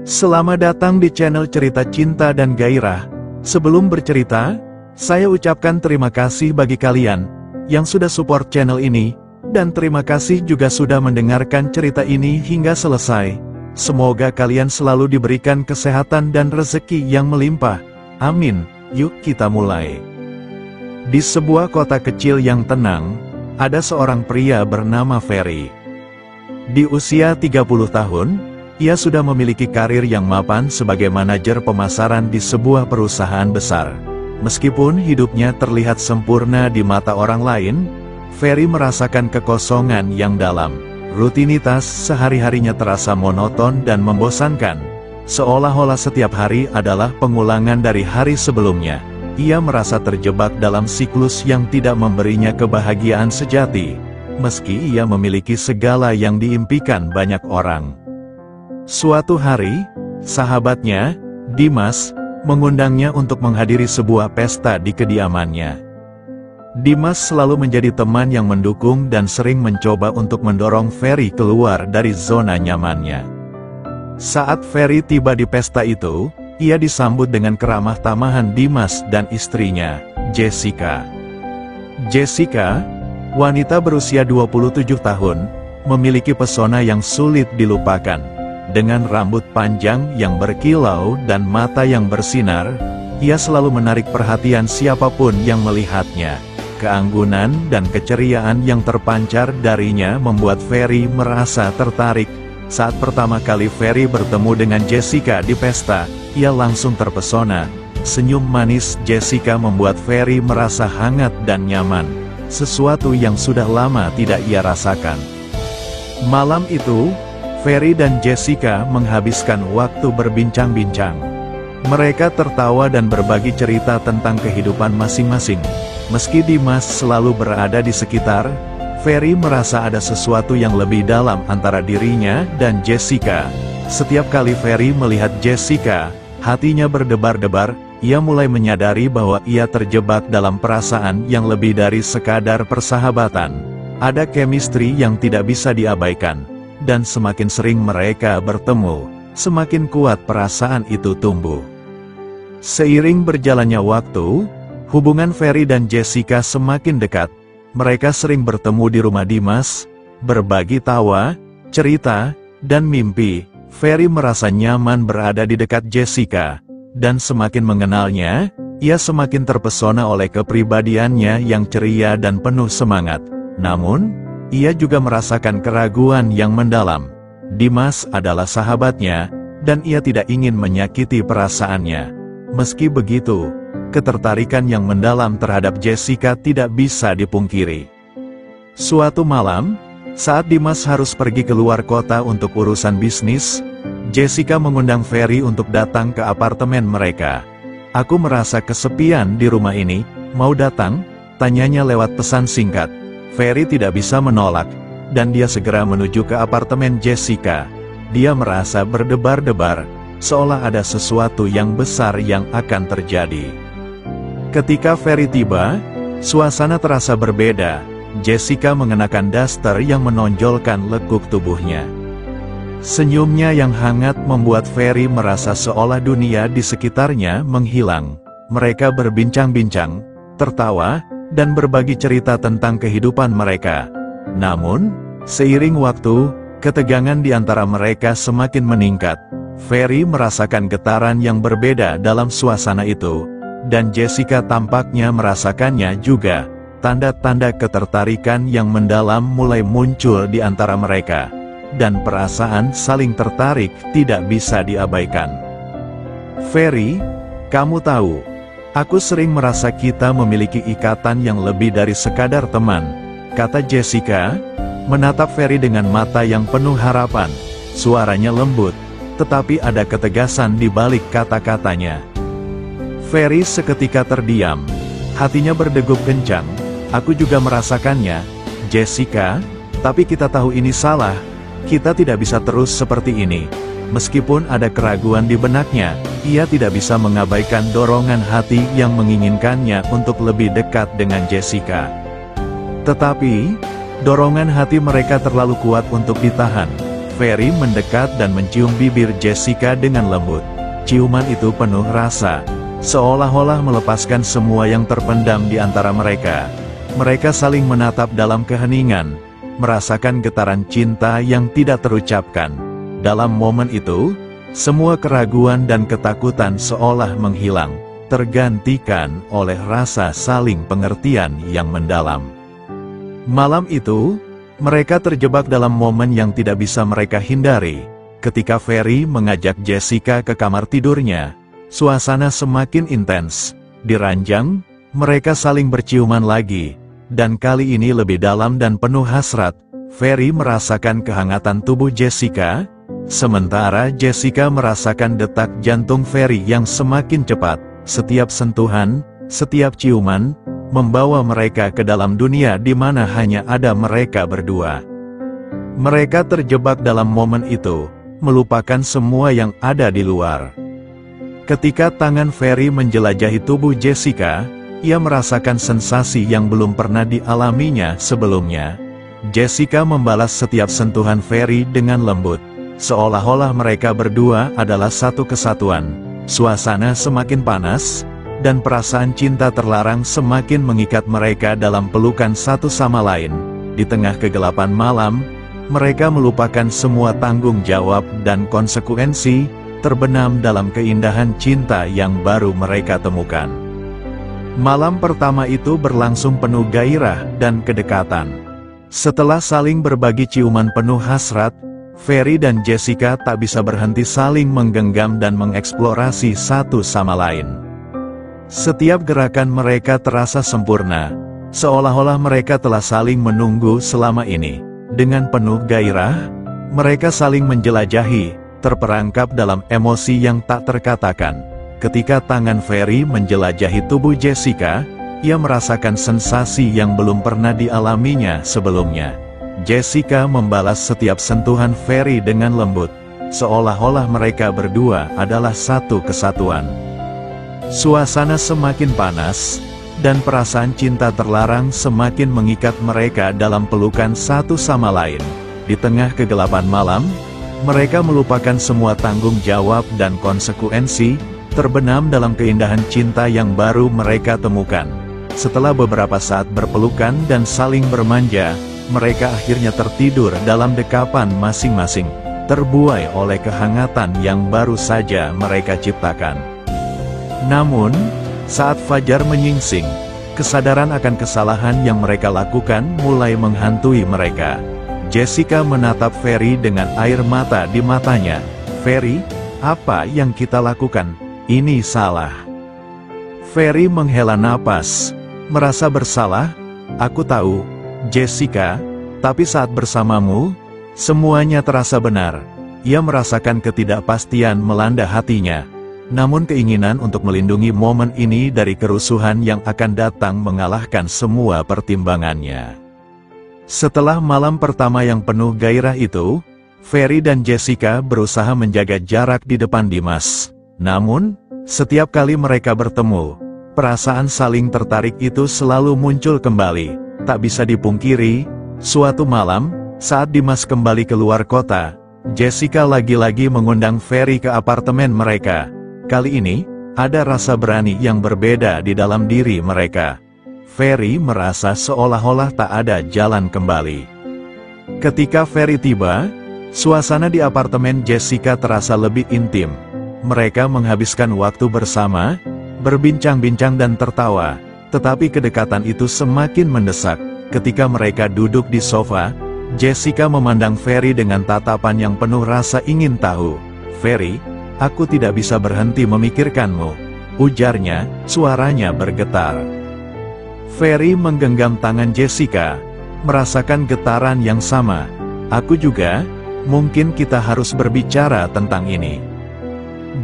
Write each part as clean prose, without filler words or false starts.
Selamat datang di channel Cerita Cinta dan Gairah. Sebelum bercerita, saya ucapkan terima kasih bagi kalian yang sudah support channel ini, dan terima kasih juga sudah mendengarkan cerita ini hingga selesai. Semoga kalian selalu diberikan kesehatan dan rezeki yang melimpah. Amin. Yuk kita mulai. Di sebuah kota kecil yang tenang, ada seorang pria bernama Ferry. Di usia 30 tahun, ia sudah memiliki karir yang mapan sebagai manajer pemasaran di sebuah perusahaan besar. Meskipun hidupnya terlihat sempurna di mata orang lain, Ferry merasakan kekosongan yang dalam. Rutinitas sehari-harinya terasa monoton dan membosankan. Seolah-olah setiap hari adalah pengulangan dari hari sebelumnya. Ia merasa terjebak dalam siklus yang tidak memberinya kebahagiaan sejati, meski ia memiliki segala yang diimpikan banyak orang. Suatu hari, sahabatnya, Dimas, mengundangnya untuk menghadiri sebuah pesta di kediamannya. Dimas selalu menjadi teman yang mendukung dan sering mencoba untuk mendorong Ferry keluar dari zona nyamannya. Saat Ferry tiba di pesta itu, ia disambut dengan keramah tamahan Dimas dan istrinya, Jessica. Jessica, wanita berusia 27 tahun, memiliki pesona yang sulit dilupakan. Dengan rambut panjang yang berkilau dan mata yang bersinar, ia selalu menarik perhatian siapapun yang melihatnya. Keanggunan dan keceriaan yang terpancar darinya membuat Ferry merasa tertarik. Saat pertama kali Ferry bertemu dengan Jessica di pesta, ia langsung terpesona. Senyum manis Jessica membuat Ferry merasa hangat dan nyaman, sesuatu yang sudah lama tidak ia rasakan. Malam itu, Ferry dan Jessica menghabiskan waktu berbincang-bincang. Mereka tertawa dan berbagi cerita tentang kehidupan masing-masing. Meski Dimas selalu berada di sekitar, Ferry merasa ada sesuatu yang lebih dalam antara dirinya dan Jessica. Setiap kali Ferry melihat Jessica, hatinya berdebar-debar. Ia mulai menyadari bahwa ia terjebak dalam perasaan yang lebih dari sekadar persahabatan. Ada chemistry yang tidak bisa diabaikan. Dan semakin sering mereka bertemu, semakin kuat perasaan itu tumbuh. Seiring berjalannya waktu, hubungan Ferry dan Jessica semakin dekat. Mereka sering bertemu di rumah Dimas, berbagi tawa, cerita, dan mimpi. Ferry merasa nyaman berada di dekat Jessica, dan semakin mengenalnya, ia semakin terpesona oleh kepribadiannya yang ceria dan penuh semangat. Namun, ia juga merasakan keraguan yang mendalam. Dimas adalah sahabatnya, dan ia tidak ingin menyakiti perasaannya. Meski begitu, ketertarikan yang mendalam terhadap Jessica tidak bisa dipungkiri. Suatu malam, saat Dimas harus pergi keluar kota untuk urusan bisnis, Jessica mengundang Ferry untuk datang ke apartemen mereka. "Aku merasa kesepian di rumah ini, mau datang?" tanyanya lewat pesan singkat. Ferry tidak bisa menolak, dan dia segera menuju ke apartemen Jessica. Dia merasa berdebar-debar, seolah ada sesuatu yang besar yang akan terjadi. Ketika Ferry tiba, suasana terasa berbeda. Jessica mengenakan daster yang menonjolkan lekuk tubuhnya. Senyumnya yang hangat membuat Ferry merasa seolah dunia di sekitarnya menghilang. Mereka berbincang-bincang, tertawa, dan berbagi cerita tentang kehidupan mereka. Namun, seiring waktu, ketegangan di antara mereka semakin meningkat. Ferry merasakan getaran yang berbeda dalam suasana itu, dan Jessica tampaknya merasakannya juga. Tanda-tanda ketertarikan yang mendalam mulai muncul di antara mereka, dan perasaan saling tertarik tidak bisa diabaikan. "Ferry, kamu tahu, aku sering merasa kita memiliki ikatan yang lebih dari sekadar teman," kata Jessica, menatap Ferry dengan mata yang penuh harapan. Suaranya lembut, tetapi ada ketegasan di balik kata-katanya. Ferry seketika terdiam, hatinya berdegup kencang. "Aku juga merasakannya, Jessica, tapi kita tahu ini salah. Kita tidak bisa terus seperti ini." Meskipun ada keraguan di benaknya, ia tidak bisa mengabaikan dorongan hati yang menginginkannya untuk lebih dekat dengan Jessica. Tetapi, dorongan hati mereka terlalu kuat untuk ditahan. Ferry mendekat dan mencium bibir Jessica dengan lembut. Ciuman itu penuh rasa, seolah-olah melepaskan semua yang terpendam di antara mereka. Mereka saling menatap dalam keheningan, merasakan getaran cinta yang tidak terucapkan. Dalam momen itu, semua keraguan dan ketakutan seolah menghilang, tergantikan oleh rasa saling pengertian yang mendalam. Malam itu, mereka terjebak dalam momen yang tidak bisa mereka hindari. Ketika Ferry mengajak Jessica ke kamar tidurnya, suasana semakin intens. Di ranjang, mereka saling berciuman lagi, dan kali ini lebih dalam dan penuh hasrat. Ferry merasakan kehangatan tubuh Jessica, sementara Jessica merasakan detak jantung Ferry yang semakin cepat. Setiap sentuhan, setiap ciuman, membawa mereka ke dalam dunia di mana hanya ada mereka berdua. Mereka terjebak dalam momen itu, melupakan semua yang ada di luar. Ketika tangan Ferry menjelajahi tubuh Jessica, ia merasakan sensasi yang belum pernah dialaminya sebelumnya. Jessica membalas setiap sentuhan Ferry dengan lembut, seolah-olah mereka berdua adalah satu kesatuan. Suasana semakin panas, dan perasaan cinta terlarang semakin mengikat mereka dalam pelukan satu sama lain. Di tengah kegelapan malam, mereka melupakan semua tanggung jawab dan konsekuensi, terbenam dalam keindahan cinta yang baru mereka temukan. Malam pertama itu berlangsung penuh gairah dan kedekatan. Setelah saling berbagi ciuman penuh hasrat, Ferry dan Jessica tak bisa berhenti saling menggenggam dan mengeksplorasi satu sama lain. Setiap gerakan mereka terasa sempurna, seolah-olah mereka telah saling menunggu selama ini. Dengan penuh gairah, mereka saling menjelajahi, terperangkap dalam emosi yang tak terkatakan. Ketika tangan Ferry menjelajahi tubuh Jessica, ia merasakan sensasi yang belum pernah dialaminya sebelumnya. Jessica membalas setiap sentuhan Ferry dengan lembut, seolah-olah mereka berdua adalah satu kesatuan. Suasana semakin panas, dan perasaan cinta terlarang semakin mengikat mereka dalam pelukan satu sama lain. Di tengah kegelapan malam, mereka melupakan semua tanggung jawab dan konsekuensi, terbenam dalam keindahan cinta yang baru mereka temukan. Setelah beberapa saat berpelukan dan saling bermanja, mereka akhirnya tertidur dalam dekapan masing-masing, terbuai oleh kehangatan yang baru saja mereka ciptakan. Namun, saat fajar menyingsing, kesadaran akan kesalahan yang mereka lakukan mulai menghantui mereka. Jessica menatap Ferry dengan air mata di matanya. "Ferry, apa yang kita lakukan? Ini salah." Ferry menghela napas, merasa bersalah. "Aku tahu, Jessica, tapi saat bersamamu, semuanya terasa benar." Ia merasakan ketidakpastian melanda hatinya. Namun keinginan untuk melindungi momen ini dari kerusuhan yang akan datang mengalahkan semua pertimbangannya. Setelah malam pertama yang penuh gairah itu, Ferry dan Jessica berusaha menjaga jarak di depan Dimas. Namun, setiap kali mereka bertemu, perasaan saling tertarik itu selalu muncul kembali. Tak bisa dipungkiri, suatu malam, saat Dimas kembali keluar kota, Jessica lagi-lagi mengundang Ferry ke apartemen mereka. Kali ini, ada rasa berani yang berbeda di dalam diri mereka. Ferry merasa seolah-olah tak ada jalan kembali. Ketika Ferry tiba, suasana di apartemen Jessica terasa lebih intim. Mereka menghabiskan waktu bersama, berbincang-bincang dan tertawa, tetapi kedekatan itu semakin mendesak. Ketika mereka duduk di sofa, Jessica memandang Ferry dengan tatapan yang penuh rasa ingin tahu. "Ferry, aku tidak bisa berhenti memikirkanmu," ujarnya, suaranya bergetar. Ferry menggenggam tangan Jessica, merasakan getaran yang sama. "Aku juga, mungkin kita harus berbicara tentang ini."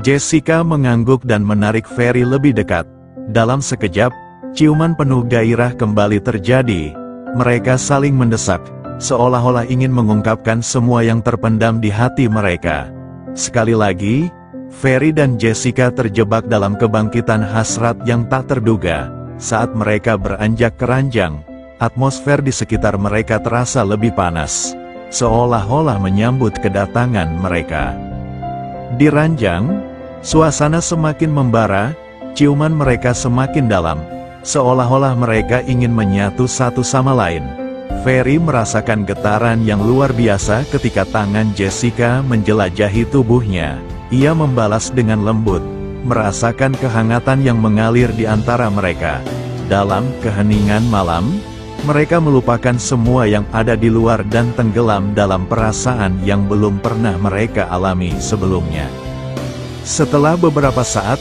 Jessica mengangguk dan menarik Ferry lebih dekat. Dalam sekejap, ciuman penuh gairah kembali terjadi. Mereka saling mendesak, seolah-olah ingin mengungkapkan semua yang terpendam di hati mereka. Sekali lagi, Ferry dan Jessica terjebak dalam kebangkitan hasrat yang tak terduga. Saat mereka beranjak ke ranjang, atmosfer di sekitar mereka terasa lebih panas. seolah-olah menyambut kedatangan mereka. Di ranjang, suasana semakin membara, ciuman mereka semakin dalam, seolah-olah mereka ingin menyatu satu sama lain. Ferry merasakan getaran yang luar biasa ketika tangan Jessica menjelajahi tubuhnya. Ia membalas dengan lembut, merasakan kehangatan yang mengalir di antara mereka. Dalam keheningan malam, mereka melupakan semua yang ada di luar dan tenggelam dalam perasaan yang belum pernah mereka alami sebelumnya. Setelah beberapa saat,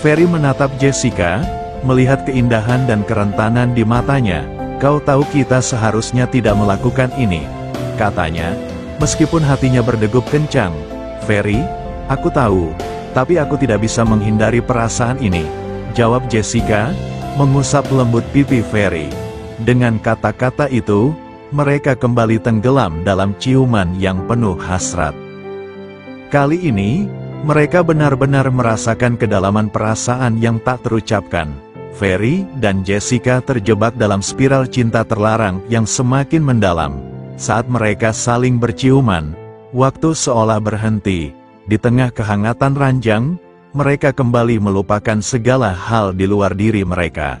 Ferry menatap Jessica, melihat keindahan dan kerentanan di matanya. "Kau tahu kita seharusnya tidak melakukan ini," katanya, meskipun hatinya berdegup kencang. "Ferry, aku tahu, tapi aku tidak bisa menghindari perasaan ini," jawab Jessica, mengusap lembut pipi Ferry. Dengan kata-kata itu, mereka kembali tenggelam dalam ciuman yang penuh hasrat. Kali ini, mereka benar-benar merasakan kedalaman perasaan yang tak terucapkan. Ferry dan Jessica terjebak dalam spiral cinta terlarang yang semakin mendalam. Saat mereka saling berciuman, waktu seolah berhenti. Di tengah kehangatan ranjang, mereka kembali melupakan segala hal di luar diri mereka.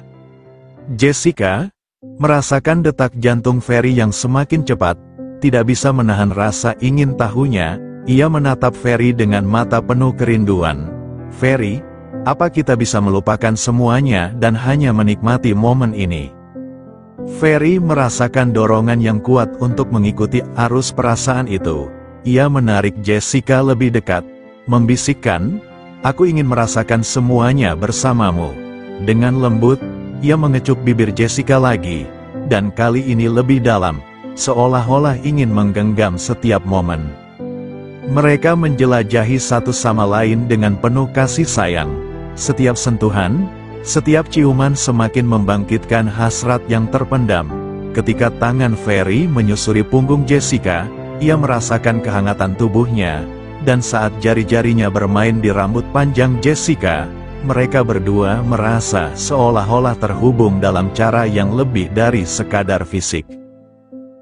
Jessica merasakan detak jantung Ferry yang semakin cepat, tidak bisa menahan rasa ingin tahunya. Ia menatap Ferry dengan mata penuh kerinduan. "Ferry, apa kita bisa melupakan semuanya dan hanya menikmati momen ini?" Ferry merasakan dorongan yang kuat untuk mengikuti arus perasaan itu. Ia menarik Jessica lebih dekat, membisikkan, "Aku ingin merasakan semuanya bersamamu." Dengan lembut, ia mengecup bibir Jessica lagi, dan kali ini lebih dalam, seolah-olah ingin menggenggam setiap momen. Mereka menjelajahi satu sama lain dengan penuh kasih sayang. Setiap sentuhan, setiap ciuman semakin membangkitkan hasrat yang terpendam. Ketika tangan Ferry menyusuri punggung Jessica, ia merasakan kehangatan tubuhnya, dan saat jari-jarinya bermain di rambut panjang Jessica, mereka berdua merasa seolah-olah terhubung dalam cara yang lebih dari sekadar fisik.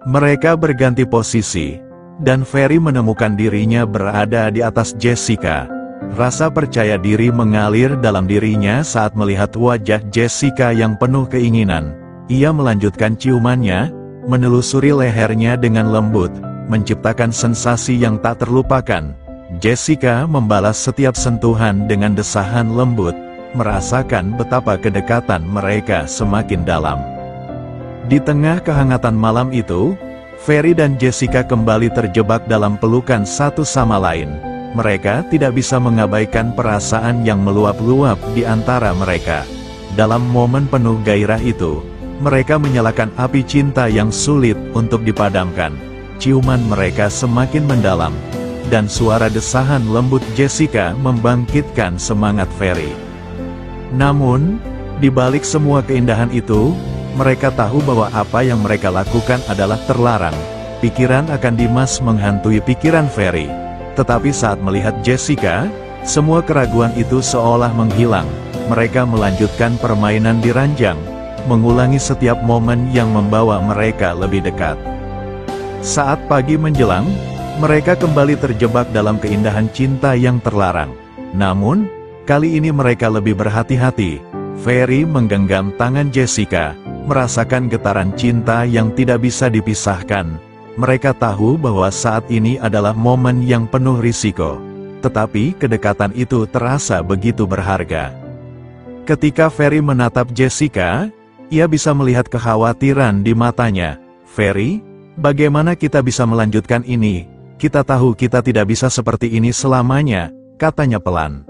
Mereka berganti posisi, dan Ferry menemukan dirinya berada di atas Jessica. Rasa percaya diri mengalir dalam dirinya saat melihat wajah Jessica yang penuh keinginan. Ia melanjutkan ciumannya, menelusuri lehernya dengan lembut, menciptakan sensasi yang tak terlupakan. Jessica membalas setiap sentuhan dengan desahan lembut, merasakan betapa kedekatan mereka semakin dalam. Di tengah kehangatan malam itu, Ferry dan Jessica kembali terjebak dalam pelukan satu sama lain. Mereka tidak bisa mengabaikan perasaan yang meluap-luap di antara mereka. Dalam momen penuh gairah itu, mereka menyalakan api cinta yang sulit untuk dipadamkan. Ciuman mereka semakin mendalam, dan suara desahan lembut Jessica membangkitkan semangat Ferry. Namun, di balik semua keindahan itu, mereka tahu bahwa apa yang mereka lakukan adalah terlarang. Pikiran akan Dimas menghantui pikiran Ferry. Tetapi saat melihat Jessica, semua keraguan itu seolah menghilang. Mereka melanjutkan permainan di ranjang, mengulangi setiap momen yang membawa mereka lebih dekat. Saat pagi menjelang, mereka kembali terjebak dalam keindahan cinta yang terlarang. Namun, kali ini mereka lebih berhati-hati. Ferry menggenggam tangan Jessica, merasakan getaran cinta yang tidak bisa dipisahkan. Mereka tahu bahwa saat ini adalah momen yang penuh risiko. Tetapi kedekatan itu terasa begitu berharga. Ketika Ferry menatap Jessica, ia bisa melihat kekhawatiran di matanya. "Ferry, bagaimana kita bisa melanjutkan ini? Kita tahu kita tidak bisa seperti ini selamanya," katanya pelan.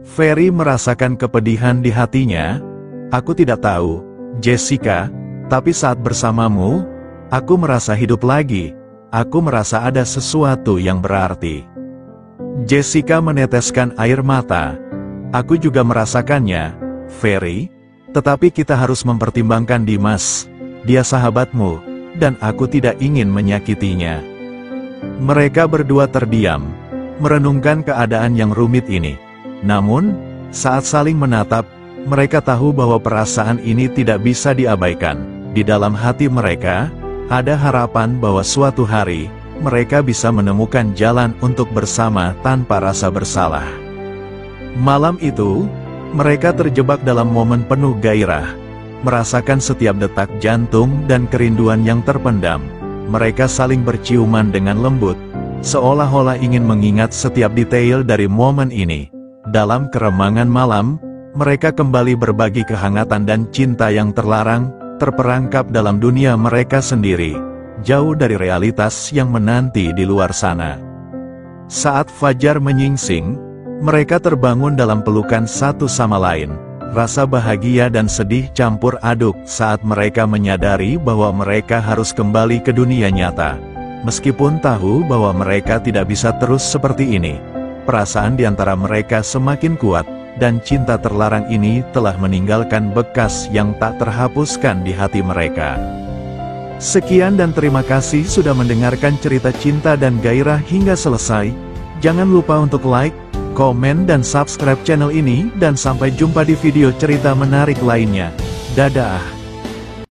Ferry merasakan kepedihan di hatinya. "Aku tidak tahu, Jessica, tapi saat bersamamu, aku merasa hidup lagi. Aku merasa ada sesuatu yang berarti." Jessica meneteskan air mata. "Aku juga merasakannya, Ferry, tetapi kita harus mempertimbangkan Dimas. Dia sahabatmu, dan aku tidak ingin menyakitinya." Mereka berdua terdiam, merenungkan keadaan yang rumit ini. Namun, saat saling menatap, mereka tahu bahwa perasaan ini tidak bisa diabaikan. Di dalam hati mereka, ada harapan bahwa suatu hari, mereka bisa menemukan jalan untuk bersama tanpa rasa bersalah. Malam itu, mereka terjebak dalam momen penuh gairah, merasakan setiap detak jantung dan kerinduan yang terpendam. Mereka saling berciuman dengan lembut, seolah-olah ingin mengingat setiap detail dari momen ini. Dalam keremangan malam, mereka kembali berbagi kehangatan dan cinta yang terlarang, terperangkap dalam dunia mereka sendiri, jauh dari realitas yang menanti di luar sana. Saat fajar menyingsing, mereka terbangun dalam pelukan satu sama lain. Rasa bahagia dan sedih campur aduk saat mereka menyadari bahwa mereka harus kembali ke dunia nyata. Meskipun tahu bahwa mereka tidak bisa terus seperti ini, perasaan di antara mereka semakin kuat, dan cinta terlarang ini telah meninggalkan bekas yang tak terhapuskan di hati mereka. Sekian dan terima kasih sudah mendengarkan cerita Cinta dan Gairah hingga selesai. Jangan lupa untuk like, komen dan subscribe channel ini, dan sampai jumpa di video cerita menarik lainnya. Dadah!